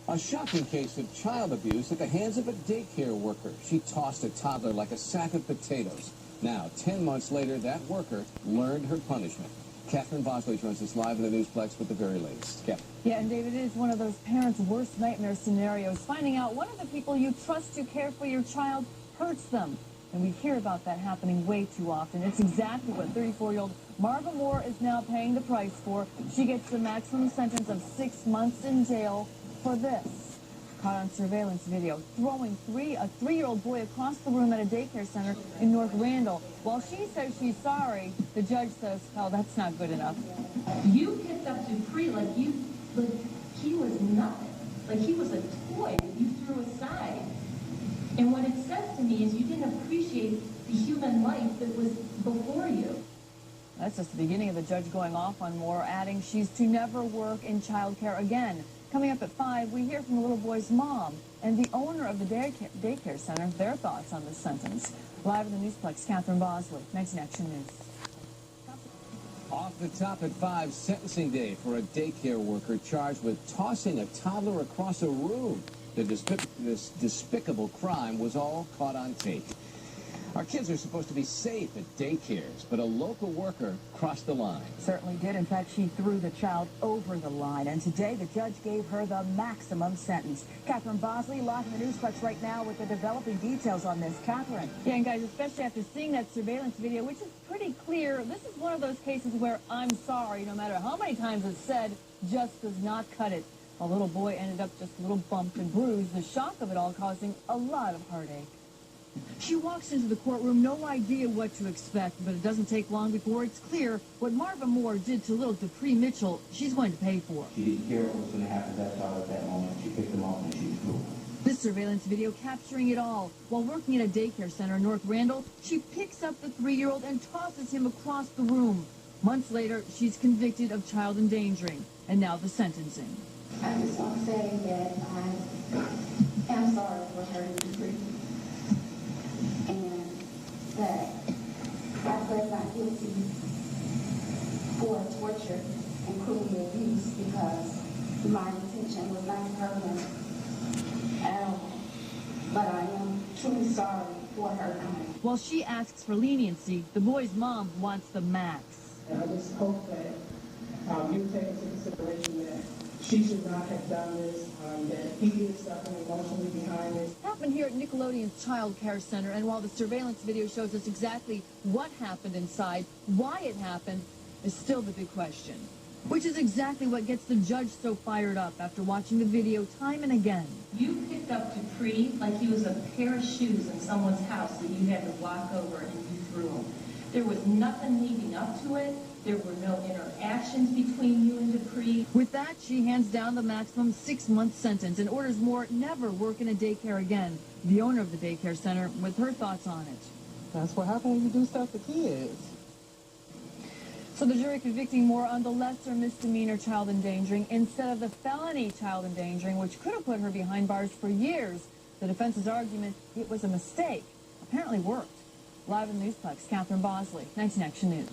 A shocking case of child abuse at the hands of a daycare worker. She tossed a toddler like a sack of potatoes. Now, 10 months later, that worker learned her punishment. Catherine Bosley joins us live in the Newsplex with the very latest. Catherine. Yeah, and David, it is one of those parents' worst nightmare scenarios. Finding out one of the people you trust to care for your child hurts them. And we hear about that happening way too often. It's exactly what 34-year-old Marva Moore is now paying the price for. She gets the maximum sentence of 6 months in jail for this. Caught on surveillance video, throwing a 3-year-old boy across the room at a daycare center in North Randall. While she says she's sorry, the judge says, oh, that's not good enough. You picked up Dupree like he was nothing. Like he was a toy that you threw aside. And what it says to me is you didn't appreciate the human life that was before you. That's just the beginning of the judge going off on Moore, adding she's to never work in child care again. Coming up at 5, we hear from the little boy's mom and the owner of the daycare center, their thoughts on this sentence. Live in the Newsplex, Catherine Bosley, 19 Action News. Off the top at 5, sentencing day for a daycare worker charged with tossing a toddler across a room. This despicable crime was all caught on tape. Our kids are supposed to be safe at daycares, but a local worker crossed the line. Certainly did. In fact, she threw the child over the line, and today the judge gave her the maximum sentence. Catherine Bosley, live in the Newsplex right now with the developing details on this. Catherine. Yeah, and guys, especially after seeing that surveillance video, which is pretty clear, this is one of those cases where I'm sorry, no matter how many times it's said, just does not cut it. A little boy ended up just a little bumped and bruised, the shock of it all causing a lot of heartache. She walks into the courtroom, no idea what to expect, but it doesn't take long before it's clear what Marva Moore did to little Dupree Mitchell, she's going to pay for. She didn't care what was going to happen to that child at that moment. She picked him up and she threw him. This surveillance video capturing it all. While working at a daycare center in North Randall, she picks up the 3-year-old and tosses him across the room. Months later, she's convicted of child endangering, and now the sentencing. I just want to say that I am sorry for hurting Dupree, and that I pled not guilty for torture and cruel abuse because my intention was not to hurt him at all. But I am truly sorry for her crime. While she asks for leniency, the boy's mom wants the max. And I just hope that you take into consideration that she should not have done this, that he is suffering emotionally behind this. It happened here at Nickelodeon's Child Care Center, and while the surveillance video shows us exactly what happened inside, why it happened is still the big question. Which is exactly what gets the judge so fired up after watching the video time and again. You picked up Dupree like he was a pair of shoes in someone's house that you had to walk over and you threw him. There was nothing leading up to it. There were no interactions between you and Dupree. With that, she hands down the maximum 6-month sentence and orders Moore never work in a daycare again. The owner of the daycare center with her thoughts on it. That's what happens when you do stuff to kids. So the jury convicting Moore on the lesser misdemeanor child endangering instead of the felony child endangering, which could have put her behind bars for years. The defense's argument, it was a mistake, apparently worked. Live in the Newsplex, Catherine Bosley, 19 Action News.